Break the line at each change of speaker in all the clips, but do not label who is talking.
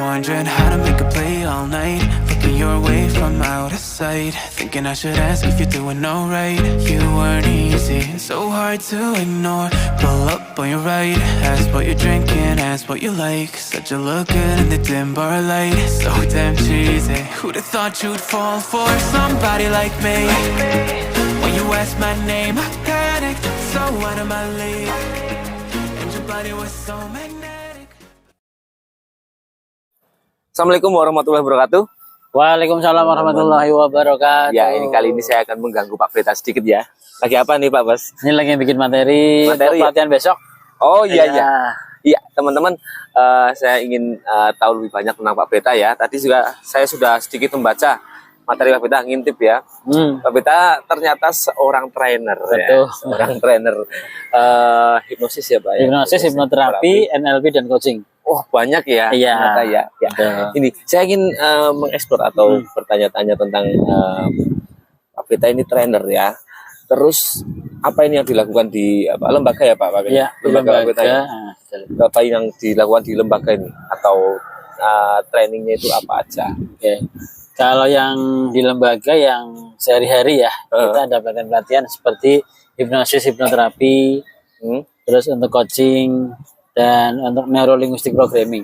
wondering how to make a play all night. Looking your way from out of sight. Thinking I should ask if you're doing alright. You weren't easy, so hard to ignore. Pull up on your right, ask what you're drinking, ask what you like. Said you look good in the dim bar light. So damn cheesy. Who'd have thought you'd fall for somebody like me? When you asked my name, I panicked, so out of my league. And your body was so magnetic.
Assalamualaikum warahmatullahi wabarakatuh.
Waalaikumsalam warahmatullahi wabarakatuh.
Ya, ini kali ini saya akan mengganggu Pak Prita sedikit ya. Lagi apa nih Pak Bos?
Ini lagi bikin materi untuk
ya?
pelatihan besok.
Oh iya iya. Iya teman-teman, saya ingin tahu lebih banyak tentang Pak Prita ya. Tadi juga saya sudah sedikit membaca materi Pak Prita, ngintip ya. Pak Prita ternyata seorang trainer.
Betul.
Ya. Seorang trainer hipnosis ya Pak.
Hipnosis, hipnoterapi, NLP dan coaching.
Wah banyak ya.
Iya.
Ya. Ini saya ingin mengeksplor atau bertanya-tanya tentang Pak Prita ini trainer ya. Terus apa ini yang dilakukan di lembaga ya Pak?
Iya, lembaga.
Ya? Apa yang dilakukan di lembaga ini atau trainingnya itu apa aja?
Oke. Kalau yang di lembaga yang sehari-hari ya, kita dapatkan pelatihan seperti hipnosis, hipnoterapi, terus untuk coaching dan untuk neurolinguistic programming.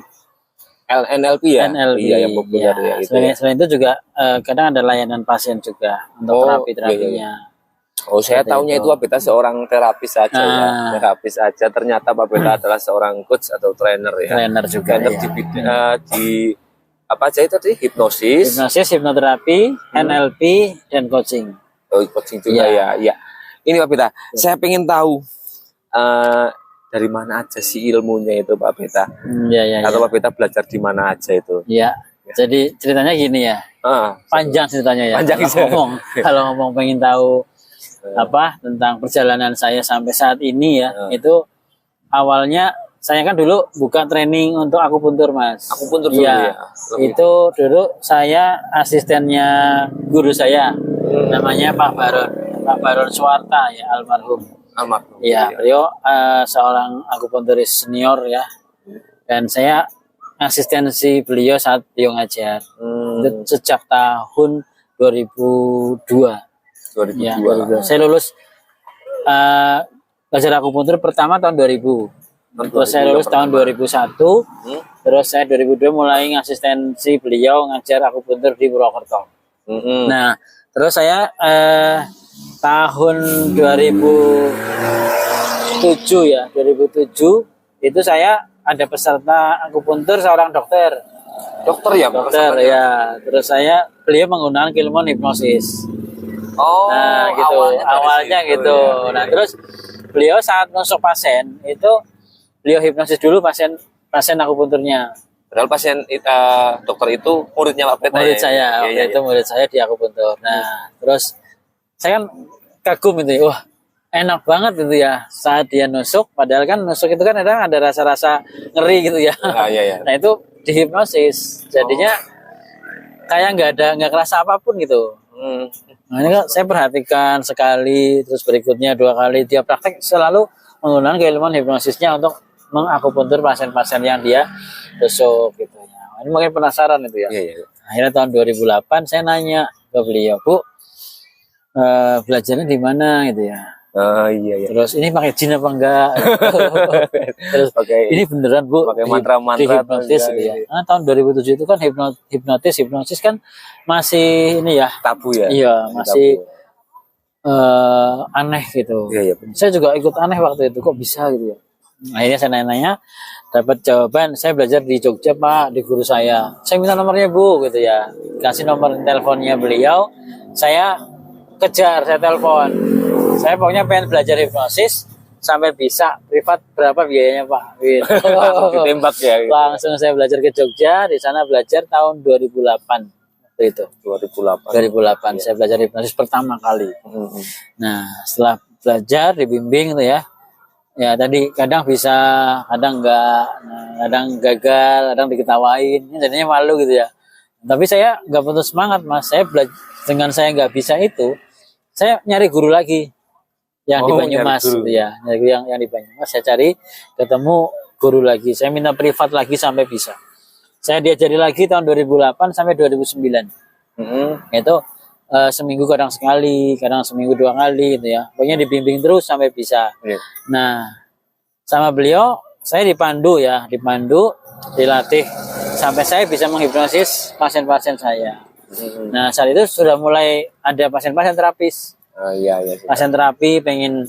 NLP ya?
NLP,
iya yang populer ya.
Selain itu juga kadang ada layanan pasien juga untuk terapi-terapinya.
Oh, saya tahunya itu Pak Prita seorang terapis saja ya. Terapis saja. Ternyata Pak Prita adalah seorang coach atau trainer ya.
Trainer juga.
Trainer di apa aja itu tadi? Hipnosis,
hipnoterapi, NLP dan coaching.
Oh, coaching juga ya. Ya. Ini Pak Prita, saya pengen tahu dari mana aja sih ilmunya itu Pak Prita? Atau Pak Prita belajar di mana aja itu?
Iya. Jadi ceritanya gini ya. Panjang ceritanya ya.
Panjang
kalau ngomong pengen tahu apa tentang perjalanan saya sampai saat ini ya, itu awalnya saya kan dulu buka training untuk akupuntur Mas.
Akupuntur dulu ya.
Itu dulu saya asistennya guru saya, namanya Pak Baron Suwarta ya, almarhum. Ya, beliau seorang akupunturis senior ya, dan saya asistensi beliau saat beliau ngajar. Itu sejak tahun 2002. Ya, 2002. Saya lulus belajar akupuntur pertama tahun 2000. Terus saya lulus tahun 2001. Terus saya 2002 mulai asistensi beliau ngajar akupuntur di Purwokerto. Nah, terus saya tahun 2007 ya, 2007 itu saya ada peserta akupuntur seorang dokter. Dokter ya. Terus beliau menggunakan ilmu hipnosis. Nah gitu awalnya gitu. Nah terus beliau saat nusuk pasien itu beliau hipnosis dulu pasien akupunturnya.
Padahal pasien dokter itu muridnya Pak Prita.
Murid saya, itu murid saya di akupuntur. Nah terus saya kan kagum itu, wah enak banget itu ya saat dia nusuk. Padahal kan nusuk itu kan ada rasa-rasa ngeri gitu ya. Nah itu dihipnosis, jadinya kayak nggak kerasa apapun gitu. Nah ini kan saya perhatikan sekali, terus berikutnya 2 kali dia praktek selalu menggunakan keilmuan hipnosisnya untuk mengakupuntur pasien-pasien yang dia tusuk gitu ya. Ini mungkin penasaran itu ya. Akhirnya tahun 2008 saya nanya ke beliau, Bu, belajarnya di mana gitu ya. Terus ini pakai jin apa enggak? Terus ini beneran Bu
pakai mantra-mantra
hipnotis gitu ya. Nah, tahun 2007 itu kan hipnosis kan masih ini ya
tabu ya.
Iya, masih aneh gitu. Saya juga ikut aneh waktu itu, kok bisa gitu ya. Akhirnya saya nanya, dapat jawaban, saya belajar di Jogja Pak, di guru saya. Saya minta nomornya Bu gitu ya. Kasih nomor teleponnya beliau, saya kejar, saya telepon. Saya pokoknya pengen belajar hipnosis sampai bisa privat, berapa biayanya Pak? Gitu.
Ditembak ya. Gitu.
Langsung saya belajar ke Jogja, di sana belajar tahun 2008 itu. 2008 saya belajar hipnosis pertama kali. Nah setelah belajar dibimbing itu ya tadi kadang bisa, kadang enggak, kadang gagal, kadang diketawain, jadinya malu gitu ya. Tapi saya nggak putus semangat Mas. Saya dengan saya nggak bisa itu, saya nyari guru lagi. Yang di Banyumas gitu ya, yang di Banyumas saya cari, ketemu guru lagi, saya minta privat lagi sampai bisa. saya diajari lagi tahun 2008 sampai 2009. Itu seminggu kadang sekali, kadang seminggu 2 kali gitu ya. Pokoknya dibimbing terus sampai bisa. Nah, sama beliau saya dipandu, dilatih sampai saya bisa menghipnosis pasien-pasien saya. Nah, saat itu sudah mulai ada pasien-pasien terapis. Pasien terapi pengen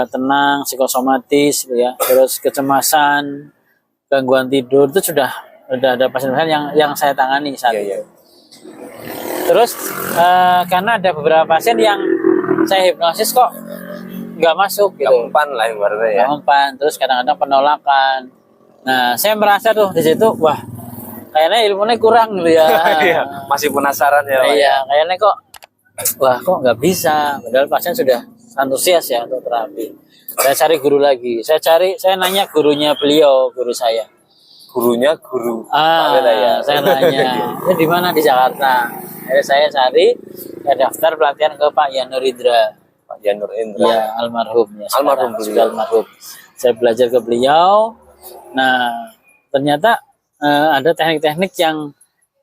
tenang, psikosomatis gitu ya. Terus kecemasan, gangguan tidur itu sudah ada pasien-pasien yang saya tangani saat itu. Terus karena ada beberapa pasien yang saya hipnosis kok nggak masuk gitu.
Mempan lah ibaratnya ya.
Mempan, terus kadang-kadang penolakan. Nah, saya merasa tuh di situ, wah, kayaknya ilmunya kurang gitu ya.
Masih penasaran ya.
Iya, kayaknya kok kok nggak bisa. Padahal pasien sudah antusias ya untuk terapi. Saya cari guru lagi. Saya nanya gurunya beliau, guru saya.
Gurunya guru.
Saya nanya, ini di mana di Jakarta? Jadi saya cari, saya daftar pelatihan ke Pak Yanur Indra.
Pak Yanur Indra.
Ya, almarhum ya.
Almarhum.
Saya belajar ke beliau. Nah, ternyata ada teknik-teknik yang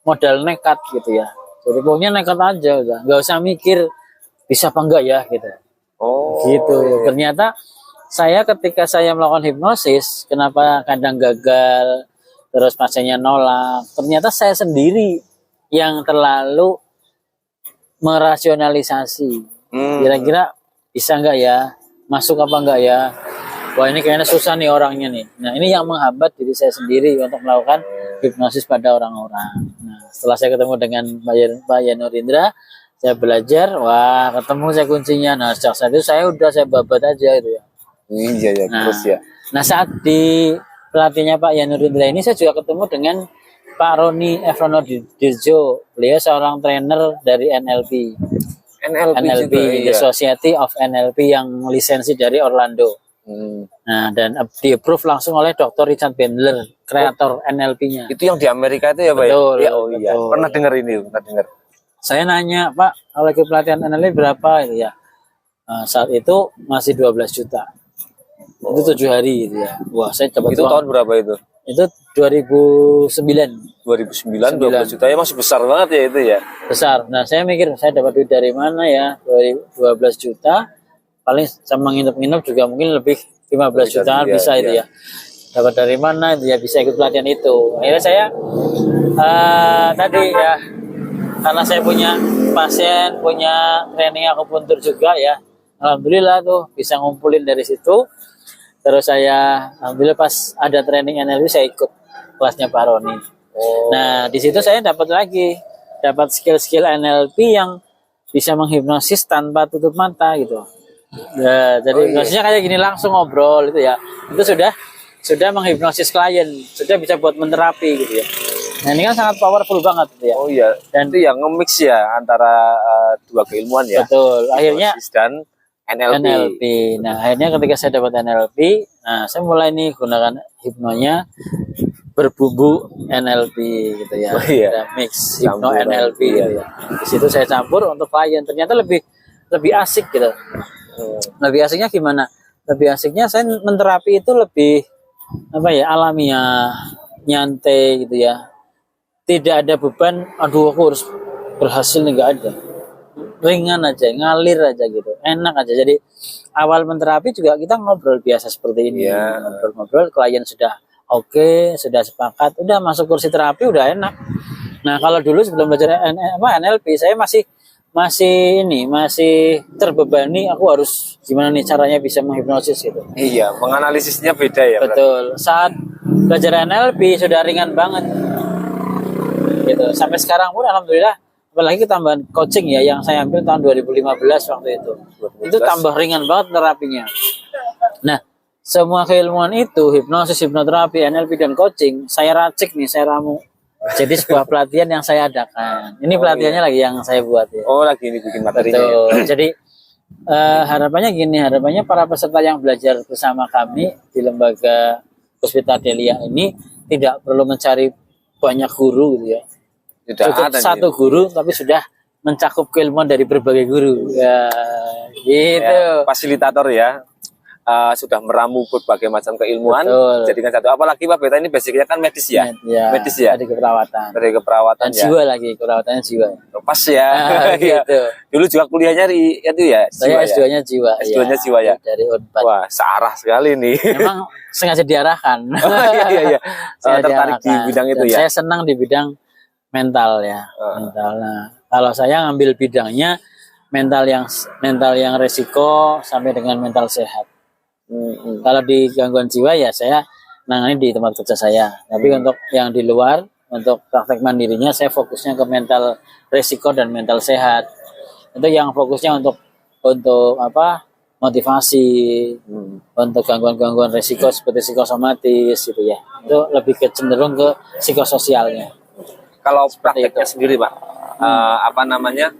modal nekat gitu ya. Jadi pokoknya nekat aja udah, nggak usah mikir bisa apa enggak ya gitu. Gitu. Ternyata saya ketika saya melakukan hipnosis, kenapa kadang gagal, terus pasiennya nolak. Ternyata saya sendiri yang terlalu merasionalisasi. Kira-kira bisa enggak ya? Masuk apa enggak ya? Wah, ini kayaknya susah nih orangnya nih. Nah, ini yang menghambat diri saya sendiri untuk melakukan hipnosis pada orang-orang. Nah, setelah saya ketemu dengan Pak Yanur Indra, saya belajar, wah, ketemu saya kuncinya. Nah, sejak saat itu saya babat aja gitu ya.
Iya, terus ya.
Nah, saat di pelatihnya Pak Yanur Indra ini saya juga ketemu dengan Pak Roni Efrono Dirjo. Beliau seorang trainer dari NLP,
NLP
The Society of NLP yang lisensi dari Orlando. Nah, dan di approve langsung oleh Dr. Richard Bandler, kreator NLP-nya.
Itu yang di Amerika itu ya, Pak?
Betul,
ya?
iya.
Pernah dengar ini,
Saya nanya, Pak, kalau ikut pelatihan NLP berapa itu ya? Saat itu masih 12 juta. Itu 7 hari gitu ya. Wah, saya coba.
Itu tahun berapa itu?
Itu 2009.
2009, 12 juta ya, masih besar banget ya itu ya.
Besar. Nah, saya mikir saya dapat duit dari mana ya? 12 juta. Paling sama nginep-nginep juga mungkin lebih 15 jutaan bisa itu ya. Dapat dari mana itu ya bisa ikut pelatihan itu. Akhirnya saya tadi ya, karena saya punya pasien, punya training akupuntur juga ya. Alhamdulillah tuh bisa ngumpulin dari situ. Terus saya alhamdulillah pas ada training NLP saya ikut kelasnya Pak Roni. Nah, di situ saya dapat skill-skill NLP yang bisa menghipnosis tanpa tutup mata gitu. Ya, jadi hipnosisnya kayak gini langsung ngobrol itu ya. Itu sudah menghipnosis klien, sudah bisa buat menterapi gitu ya. Nah, ini kan sangat powerful banget gitu ya.
Oh iya, dan itu yang nge-mix ya antara dua keilmuan ya.
Betul. Akhirnya
hipnosis dan NLP.
Nah, akhirnya ketika saya dapat NLP, nah saya mulai nih gunakan hipnonya berbumbu NLP gitu ya. Ada mix hipno NLP gitu ya. Di situ saya campur untuk klien. Ternyata lebih asik gitu. Lebih asiknya gimana? Lebih asiknya saya menterapi itu lebih alamiah, nyantai gitu ya. Tidak ada beban, aduh aku harus berhasil nih, nggak ada. Ringan aja, ngalir aja gitu, enak aja. Jadi awal menterapi juga kita ngobrol biasa seperti ini, ngobrol-ngobrol, klien sudah oke, sudah sepakat, udah masuk kursi terapi udah enak. Nah, kalau dulu sebelum belajar NLP saya masih terbebani, aku harus gimana nih caranya bisa menghipnosis gitu.
Iya, menganalisisnya beda ya.
Betul. Berarti. Saat belajar NLP sudah ringan banget. Gitu. Sampai sekarang pun alhamdulillah, apalagi tambahan coaching ya yang saya ambil tahun 2015 waktu itu. 2015. Itu tambah ringan banget terapinya. Nah, semua keilmuan itu, hipnosis, hipnoterapi, NLP dan coaching, saya racik nih, saya ramu. Jadi sebuah pelatihan yang saya adakan. Ini pelatihannya lagi yang saya buat ya.
Oh, lagi ini bikin materinya.
Betul. Jadi harapannya para peserta yang belajar bersama kami di lembaga Puspita Delia ini tidak perlu mencari banyak guru gitu ya. Cukup satu guru tapi sudah mencakup keilmuan dari berbagai guru. Ya, gitu.
Ya, fasilitator ya. sudah meramu berbagai macam keilmuan,
Betul.
jadikan satu. Apalagi Pak Beta ini basicnya kan medis ya, medis ya,
Dari keperawatan.
dari keperawatan
Dan
ya.
jiwa lagi, keperawatannya jiwa.
Pas ya. Iya.
Gitu.
Dulu juga kuliahnya di itu ya.
Saya
jiwa ya?
S2-nya jiwa.
S2-nya jiwa ya.
Dari Unpad.
Wah, searah sekali nih.
Memang sengaja diarahkan.
Oh, iya.
Saya
Tertarik di
diarahkan.
bidang itu
Dan
ya.
Saya senang di bidang mental ya. Mental. Nah, kalau saya ngambil bidangnya mental yang resiko sampai dengan mental sehat. Kalau di gangguan jiwa ya saya nangani di tempat kerja saya. Tapi untuk yang di luar, untuk praktek mandirinya saya fokusnya ke mental resiko dan mental sehat. Itu yang fokusnya untuk apa? Motivasi, untuk gangguan-gangguan resiko seperti psikosomatis gitu ya. Itu lebih cenderung ke psikososialnya.
Kalau prakteknya sendiri Pak, apa namanya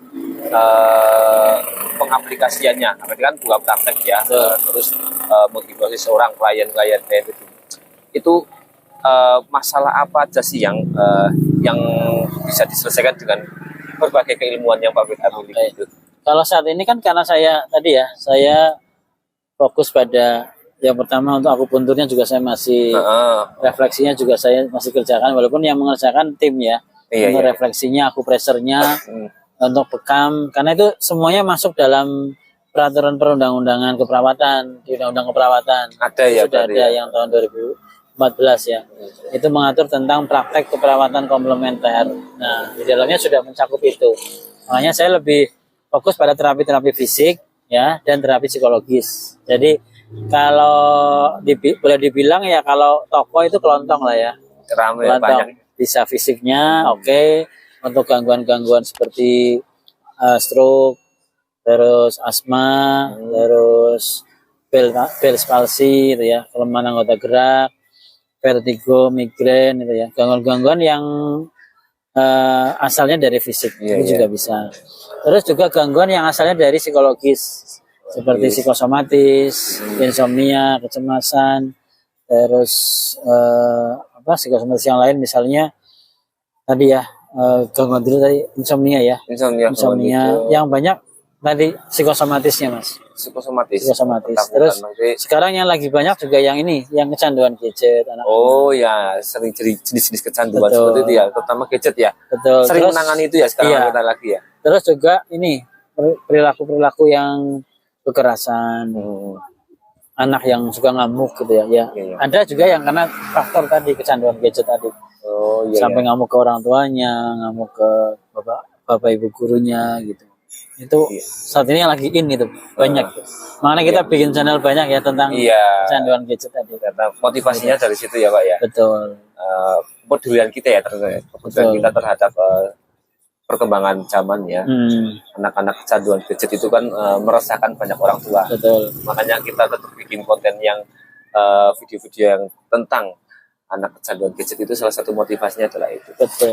pengaplikasiannya, berarti kan bukan praktek ya, terus menghipnosis seorang klien-klien kayak gitu. Itu masalah apa aja sih yang bisa diselesaikan dengan berbagai keilmuan yang Pak Beta miliki itu?
Kalau saat ini kan karena saya fokus pada yang pertama untuk akupunturnya juga saya masih refleksinya juga saya masih kerjakan, walaupun yang mengerjakan tim ya. Untuk refleksinya, akupressurnya, untuk bekam, karena itu semuanya masuk dalam peraturan perundang-undangan keperawatan, di undang-undang keperawatan.
Ada ya,
sudah ada yang tahun 2014 ya. Itu mengatur tentang praktek keperawatan komplementer. Nah, di dalamnya sudah mencakup itu. Makanya saya lebih fokus pada terapi-terapi fisik ya dan terapi psikologis. Jadi kalau boleh dibilang ya kalau toko itu kelontong lah ya.
Kelontong. Banyak.
Bisa fisiknya oke. Untuk gangguan-gangguan seperti stroke, terus asma, terus Bell's palsy itu ya, kelemahan anggota gerak, vertigo, migrain itu ya, gangguan-gangguan yang asalnya dari fisik itu juga bisa. Terus juga gangguan yang asalnya dari psikologis seperti psikosomatis, insomnia, kecemasan, terus psikosomatis yang lain misalnya tadi ya gangguan tidur tadi insomnia ya. Insomnia yang banyak tadi psikosomatisnya Mas. Psikosomatis. Terus sekarang yang lagi banyak juga yang ini, yang kecanduan gadget.
Oh ya, sering jenis-jenis kecanduan seperti itu ya, terutama gadget ya.
Betul.
Sering menangani itu ya sekarang kita lagi ya.
Terus juga ini perilaku-perilaku yang kekerasan. Anak yang suka ngamuk gitu ya. Ada juga yang karena faktor tadi kecanduan gadget tadi. Sampai ngamuk ke orang tuanya, ngamuk ke bapak ibu gurunya gitu. Itu saat ini yang lagi in itu banyak. Makanya kita bikin channel banyak ya tentang kecanduan gadget tadi.
Motivasinya dari situ ya Pak ya.
Betul.
Kepedulian kita ya kepedulian kita terhadap perkembangan zaman ya. Anak-anak kecanduan gadget itu kan meresahkan banyak orang tua.
Betul.
Makanya kita tetap bikin konten yang video-video yang tentang anak kecanduan gadget itu, salah satu motivasinya adalah itu.
Betul.